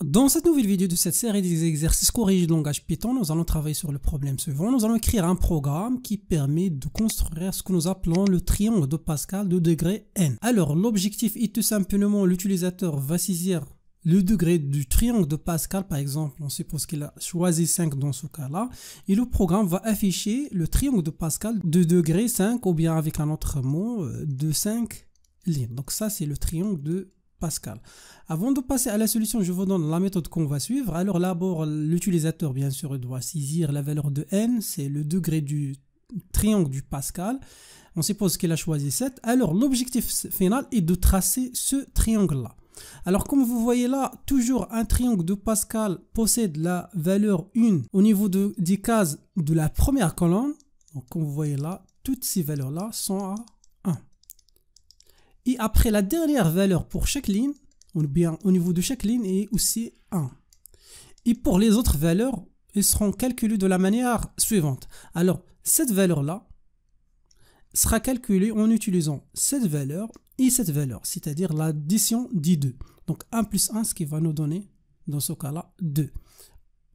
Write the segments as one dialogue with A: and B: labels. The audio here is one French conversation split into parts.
A: Dans cette nouvelle vidéo de cette série des exercices corrigés de langage Python, nous allons travailler sur le problème suivant. Nous allons écrire un programme qui permet de construire ce que nous appelons le triangle de Pascal de degré n. Alors, l'objectif est tout simplement, l'utilisateur va saisir le degré du triangle de Pascal, par exemple, on suppose qu'il a choisi 5 dans ce cas-là, et le programme va afficher le triangle de Pascal de degré 5, ou bien avec un autre mot, de 5 lignes. Donc ça, c'est le triangle de Pascal. Avant de passer à la solution, je vous donne la méthode qu'on va suivre. Alors d'abord, l'utilisateur, bien sûr, doit saisir la valeur de n, c'est le degré du triangle du Pascal. On suppose qu'il a choisi 7. Alors l'objectif final est de tracer ce triangle-là. Alors comme vous voyez là, toujours un triangle de Pascal possède la valeur 1 au niveau des cases de la première colonne. Donc comme vous voyez là, toutes ces valeurs-là sont à 1. Et après la dernière valeur pour chaque ligne, ou bien au niveau de chaque ligne, est aussi 1. Et pour les autres valeurs, elles seront calculées de la manière suivante. Alors, cette valeur-là sera calculée en utilisant cette valeur et cette valeur, c'est-à-dire l'addition des deux. Donc 1 plus 1, ce qui va nous donner, dans ce cas-là, 2.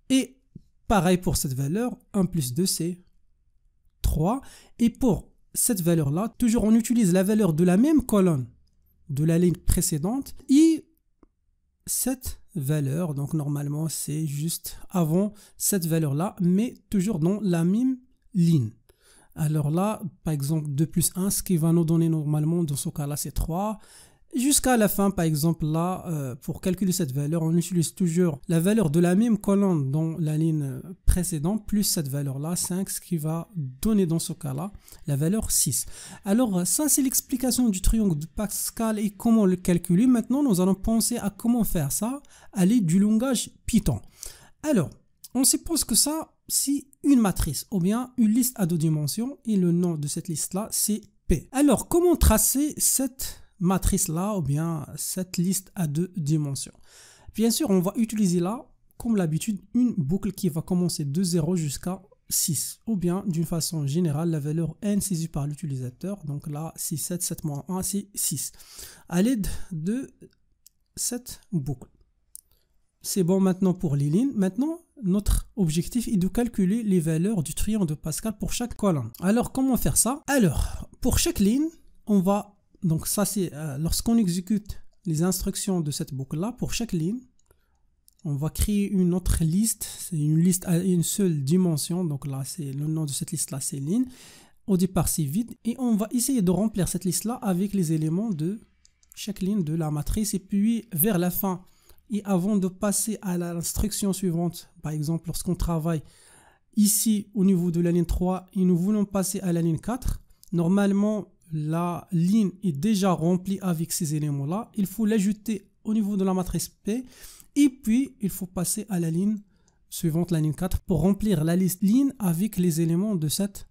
A: Et pareil pour cette valeur, 1 plus 2, c'est 3. Et pour cette valeur-là, toujours on utilise la valeur de la même colonne de la ligne précédente et cette valeur, donc normalement c'est juste avant cette valeur-là, mais toujours dans la même ligne. Alors là, par exemple, 2 plus 1, ce qui va nous donner normalement, dans ce cas-là, c'est 3. Jusqu'à la fin, par exemple, là, pour calculer cette valeur, on utilise toujours la valeur de la même colonne dans la ligne précédente, plus cette valeur-là, 5, ce qui va donner dans ce cas-là la valeur 6. Alors, ça, c'est l'explication du triangle de Pascal et comment le calculer. Maintenant, nous allons penser à comment faire ça à l'aide du langage Python. Alors, on suppose que ça, c'est une matrice ou bien une liste à 2 dimensions et le nom de cette liste-là, c'est P. Alors, comment tracer cette matrice-là ou bien cette liste à 2 dimensions? Bien sûr, on va utiliser là, comme l'habitude, une boucle qui va commencer de 0 jusqu'à 6. Ou bien, d'une façon générale, la valeur n saisie par l'utilisateur. Donc là, 6, 7, 7 moins 1, c'est 6. À l'aide de cette boucle. C'est bon maintenant pour les lignes. Maintenant, notre objectif est de calculer les valeurs du triangle de Pascal pour chaque colonne. Alors, comment faire ça? Alors, pour chaque ligne, on va... Donc ça, c'est lorsqu'on exécute les instructions de cette boucle-là, pour chaque ligne, on va créer une autre liste. C'est une liste à une seule dimension. Donc là, c'est le nom de cette liste-là, c'est ligne. Au départ, c'est vide. Et on va essayer de remplir cette liste-là avec les éléments de chaque ligne de la matrice. Et puis, vers la fin, et avant de passer à l'instruction suivante, par exemple, lorsqu'on travaille ici au niveau de la ligne 3 et nous voulons passer à la ligne 4, normalement, la ligne est déjà remplie avec ces éléments-là. Il faut l'ajouter au niveau de la matrice P et puis il faut passer à la ligne suivante, la ligne 4, pour remplir la liste ligne avec les éléments de cette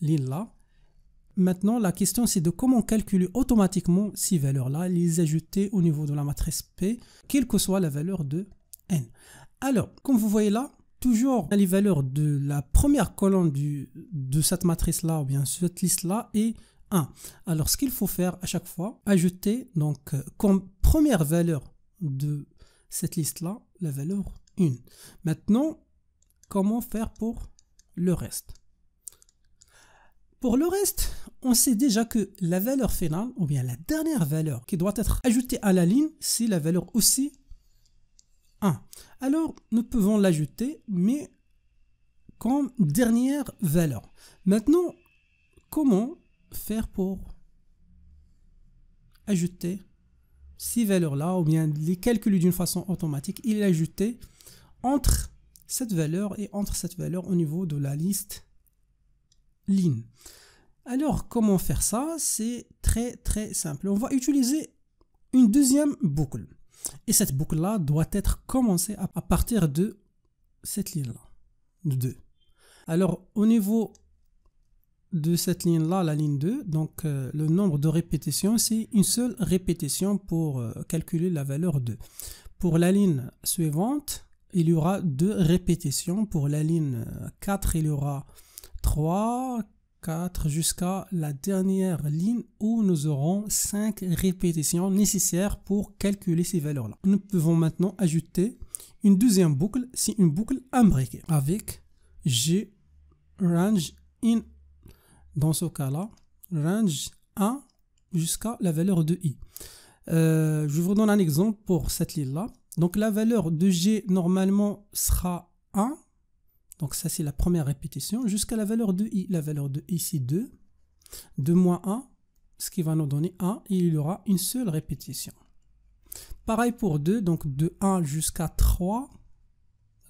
A: ligne-là. Maintenant, la question, c'est de comment calculer automatiquement ces valeurs-là, les ajouter au niveau de la matrice P, quelle que soit la valeur de n. Alors, comme vous voyez là, toujours les valeurs de la première colonne de cette matrice-là, ou bien cette liste-là, est 1. Alors, ce qu'il faut faire à chaque fois, ajouter, donc, comme première valeur de cette liste-là, la valeur 1. Maintenant, comment faire pour le reste? Pour le reste, on sait déjà que la valeur finale, ou bien la dernière valeur qui doit être ajoutée à la ligne, c'est la valeur aussi 1. Alors, nous pouvons l'ajouter, mais comme dernière valeur. Maintenant, comment faire pour ajouter ces valeurs-là, ou bien les calculer d'une façon automatique et les ajouter entre cette valeur et entre cette valeur au niveau de la liste ligne. Alors, comment faire ça? C'est très très simple. On va utiliser une deuxième boucle. Et cette boucle-là doit être commencée à partir de cette ligne-là, de 2. Alors, au niveau de cette ligne-là, la ligne 2, donc le nombre de répétitions, c'est une seule répétition pour calculer la valeur 2. Pour la ligne suivante, il y aura 2 répétitions. Pour la ligne 4, il y aura 3, 4 jusqu'à la dernière ligne où nous aurons 5 répétitions nécessaires pour calculer ces valeurs-là. Nous pouvons maintenant ajouter une deuxième boucle, c'est une boucle imbriquée avec G range in, dans ce cas-là, range 1 jusqu'à la valeur de I. Je vous donne un exemple pour cette ligne-là. Donc la valeur de G normalement sera 1. Donc ça c'est la première répétition jusqu'à la valeur de I. La valeur de I c'est 2. 2 moins 1, ce qui va nous donner 1 et il y aura une seule répétition. Pareil pour 2, donc de 1 jusqu'à 3.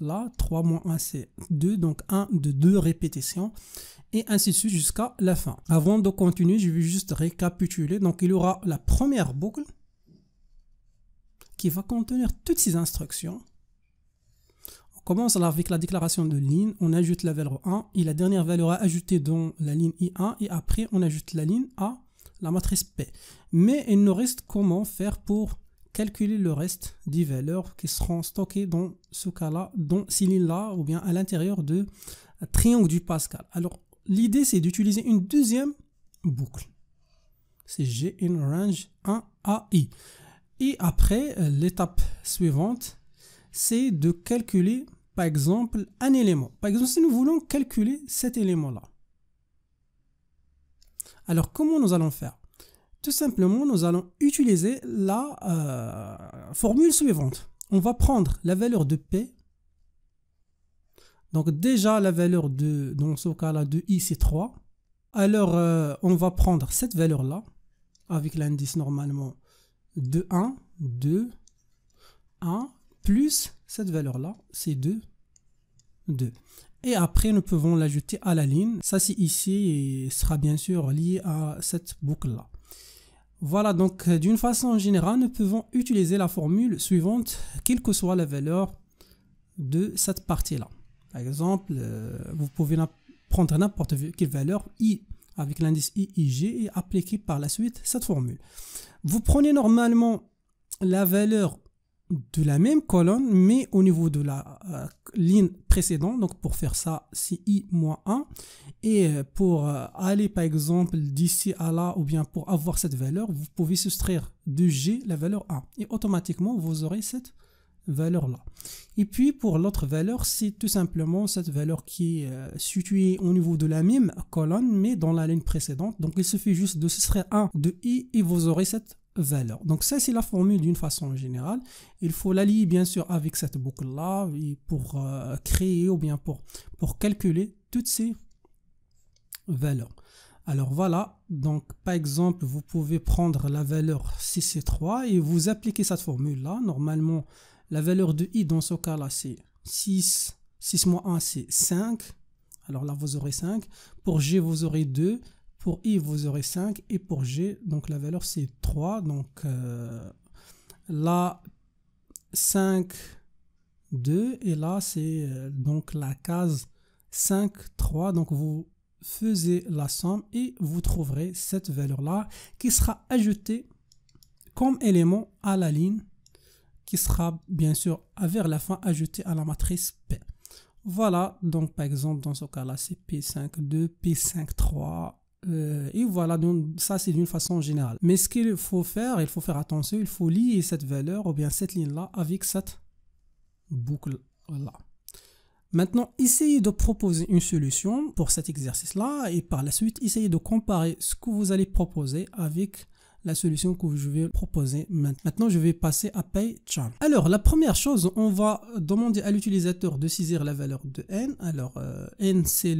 A: Là, 3 moins 1 c'est 2, donc 1 de 2 répétitions. Et ainsi de suite jusqu'à la fin. Avant de continuer, je vais juste récapituler. Donc il y aura la première boucle qui va contenir toutes ces instructions. On commence là avec la déclaration de ligne, on ajoute la valeur 1 et la dernière valeur à ajouter dans la ligne I1 et après on ajoute la ligne à la matrice P. Mais il nous reste comment faire pour calculer le reste des valeurs qui seront stockées dans ce cas-là, dans ces lignes-là ou bien à l'intérieur de triangle du Pascal. Alors l'idée c'est d'utiliser une deuxième boucle. C'est G in range 1 à I. Et après, l'étape suivante, c'est de calculer, par exemple, un élément. Par exemple, si nous voulons calculer cet élément-là. Alors, comment nous allons faire? Tout simplement, nous allons utiliser la formule suivante. On va prendre la valeur de P. Donc, déjà, la valeur de, dans ce cas-là, de I, c'est 3. Alors, on va prendre cette valeur-là, avec l'indice normalement de 1, 2, 1, plus cette valeur-là, c'est 2, 2. Et après, nous pouvons l'ajouter à la ligne. Ça, c'est ici et sera bien sûr lié à cette boucle-là. Voilà, donc d'une façon générale, nous pouvons utiliser la formule suivante, quelle que soit la valeur de cette partie-là. Par exemple, vous pouvez prendre n'importe quelle valeur, I, avec l'indice I, I, G, et appliquer par la suite cette formule. Vous prenez normalement la valeur de la même colonne, mais au niveau de la ligne précédente. Donc pour faire ça, c'est I moins 1. Et pour aller par exemple d'ici à là, ou bien pour avoir cette valeur, vous pouvez soustraire de G la valeur 1. Et automatiquement, vous aurez cette valeur-là. Et puis pour l'autre valeur, c'est tout simplement cette valeur qui est située au niveau de la même colonne, mais dans la ligne précédente. Donc il suffit juste de soustraire 1 de I et vous aurez cette valeur. Donc ça c'est la formule d'une façon générale. Il faut l'allier bien sûr avec cette boucle-là pour créer ou bien pour calculer toutes ces valeurs. Alors voilà, donc par exemple, vous pouvez prendre la valeur 6 et 3 et vous appliquez cette formule-là. Normalement, la valeur de I dans ce cas-là, c'est 6. 6 moins 1, c'est 5. Alors là, vous aurez 5. Pour G, vous aurez 2. Pour I, vous aurez 5. Et pour G, donc la valeur, c'est 3. Donc là, 5, 2. Et là, c'est donc la case 5, 3. Donc vous faisiez la somme et vous trouverez cette valeur-là qui sera ajoutée comme élément à la ligne qui sera bien sûr vers la fin ajouté à la matrice P. Voilà, donc par exemple dans ce cas-là c'est P5,2, P5,3 et voilà, donc ça c'est d'une façon générale. Mais ce qu'il faut faire, il faut faire attention, il faut lier cette valeur ou bien cette ligne-là avec cette boucle-là. Maintenant, essayez de proposer une solution pour cet exercice-là et par la suite, essayez de comparer ce que vous allez proposer avec la solution que je vais proposer maintenant. Maintenant, je vais passer à PyCharm. Alors, la première chose, on va demander à l'utilisateur de saisir la valeur de n. Alors, n, c'est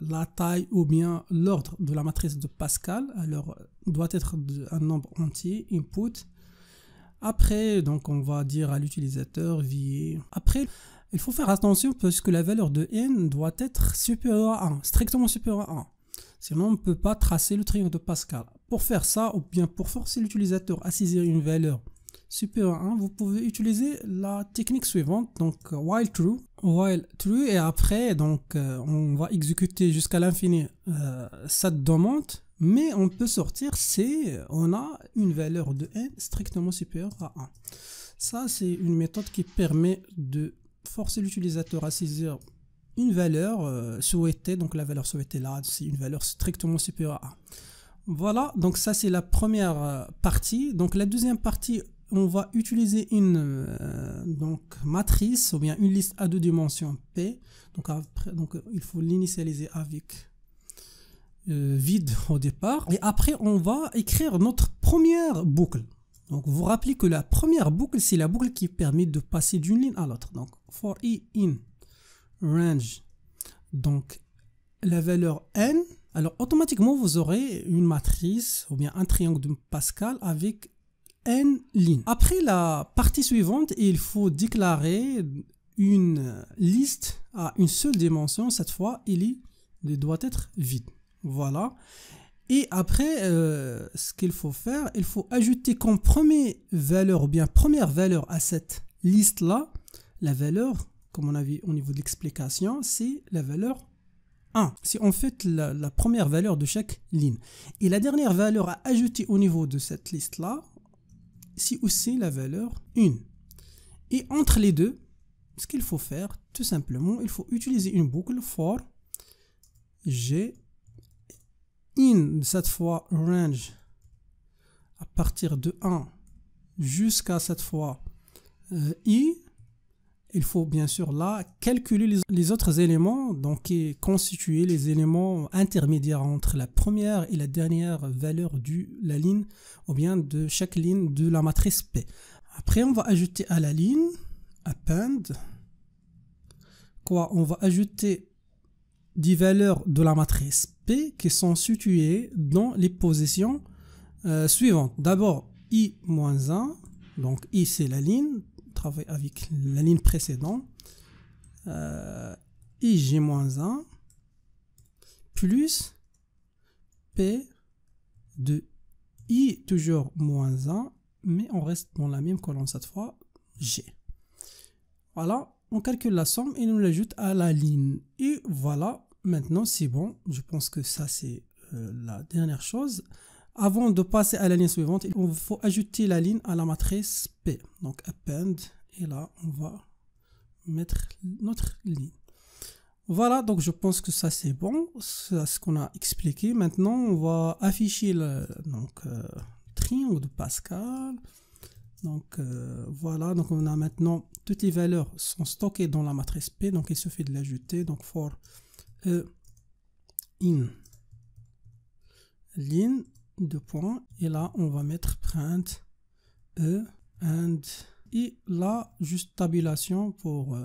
A: la taille ou bien l'ordre de la matrice de Pascal. Alors, doit être un nombre entier, input. Après, donc, on va dire à l'utilisateur, après, il faut faire attention parce que la valeur de n doit être supérieure à 1, strictement supérieure à 1. Sinon, on ne peut pas tracer le triangle de Pascal. Pour faire ça, ou bien pour forcer l'utilisateur à saisir une valeur supérieure à 1, vous pouvez utiliser la technique suivante, donc while true, et après, donc, on va exécuter jusqu'à l'infini cette demande, mais on peut sortir si on a une valeur de n strictement supérieure à 1. Ça, c'est une méthode qui permet de forcer l'utilisateur à saisir une valeur souhaitée, donc la valeur souhaitée là, c'est une valeur strictement supérieure à 1. Voilà, donc ça c'est la première partie. Donc la deuxième partie, on va utiliser une donc matrice ou bien une liste à 2 dimensions P. Donc il faut l'initialiser avec vide au départ. Et après, on va écrire notre première boucle. Donc vous vous rappelez que la première boucle, c'est la boucle qui permet de passer d'une ligne à l'autre. Donc for i in range, donc la valeur n. Alors automatiquement, vous aurez une matrice ou bien un triangle de Pascal avec n lignes. Après la partie suivante, il faut déclarer une liste à une seule dimension. Cette fois, il doit être vide. Voilà. Et après, ce qu'il faut faire, il faut ajouter comme première valeur ou bien première valeur à cette liste-là, la valeur, comme on a vu au niveau de l'explication, c'est la valeur 1. C'est en fait la première valeur de chaque ligne. Et la dernière valeur à ajouter au niveau de cette liste-là, c'est aussi la valeur 1. Et entre les deux, ce qu'il faut faire, tout simplement, il faut utiliser une boucle for g in, cette fois range, à partir de 1 jusqu'à cette fois i. Il faut bien sûr là calculer les autres éléments, donc et constituer les éléments intermédiaires entre la première et la dernière valeur de la ligne ou bien de chaque ligne de la matrice P. Après, on va ajouter à la ligne append quoi? On va ajouter des valeurs de la matrice P qui sont situées dans les positions suivantes. D'abord i-1, donc i c'est la ligne, travaille avec la ligne précédente, ij-1 plus p de i toujours moins 1, mais on reste dans la même colonne cette fois, g. Voilà, on calcule la somme et on l'ajoute à la ligne. Et voilà, maintenant c'est bon. Je pense que ça c'est la dernière chose. Avant de passer à la ligne suivante, il faut ajouter la ligne à la matrice P. Donc append, et là on va mettre notre ligne. Voilà, donc je pense que ça c'est bon, c'est ce qu'on a expliqué. Maintenant on va afficher le triangle de Pascal. Donc voilà, donc on a maintenant toutes les valeurs sont stockées dans la matrice P, donc il suffit de l'ajouter. Donc for e in ligne de points, et là on va mettre print e and, et là juste tabulation pour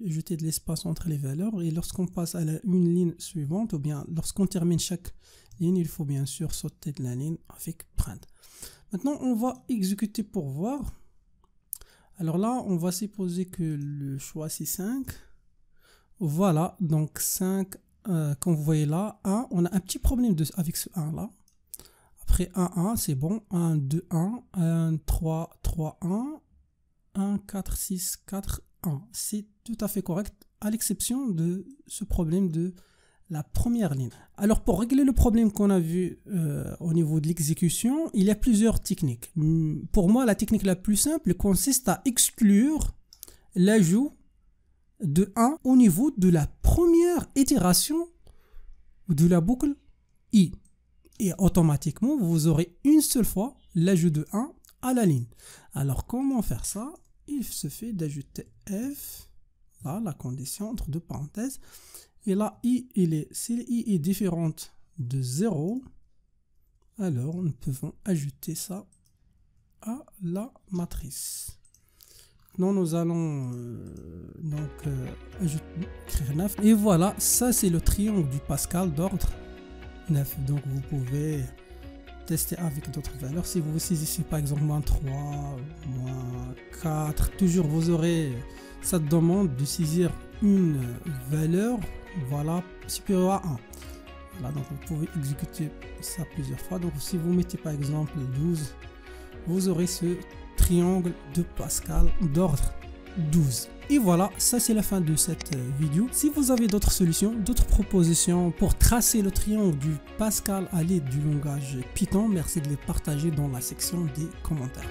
A: ajouter de l'espace entre les valeurs. Et lorsqu'on passe à une ligne suivante, ou bien lorsqu'on termine chaque ligne, il faut bien sûr sauter de la ligne avec print. Maintenant on va exécuter pour voir. Alors là on va supposer que le choix c'est 5. Voilà, donc 5, comme vous voyez là, 1, on a un petit problème avec ce 1 là. Après 1, 1, c'est bon. 1, 2, 1, 1, 3, 3, 1, 1, 4, 6, 4, 1. C'est tout à fait correct, à l'exception de ce problème de la première ligne. Alors pour régler le problème qu'on a vu au niveau de l'exécution, il y a plusieurs techniques. Pour moi, la technique la plus simple consiste à exclure l'ajout de 1 au niveau de la première itération de la boucle i. Et automatiquement, vous aurez une seule fois l'ajout de 1 à la ligne. Alors, comment faire ça? Il se fait d'ajouter f, là, la condition entre deux parenthèses. Et là, si i est différente de 0, alors nous pouvons ajouter ça à la matrice. Maintenant, nous allons écrire 9. Et voilà, ça c'est le triangle du Pascal d'ordre 9. Donc vous pouvez tester avec d'autres valeurs. Si vous saisissez par exemple moins 3, moins 4, toujours vous aurez cette demande de saisir une valeur, voilà, supérieure à 1. Voilà, donc vous pouvez exécuter ça plusieurs fois. Donc si vous mettez par exemple 12, vous aurez ce triangle de Pascal d'ordre 12. Et voilà, ça c'est la fin de cette vidéo. Si vous avez d'autres solutions, d'autres propositions pour tracer le triangle du Pascal à l'aide du langage Python, merci de les partager dans la section des commentaires.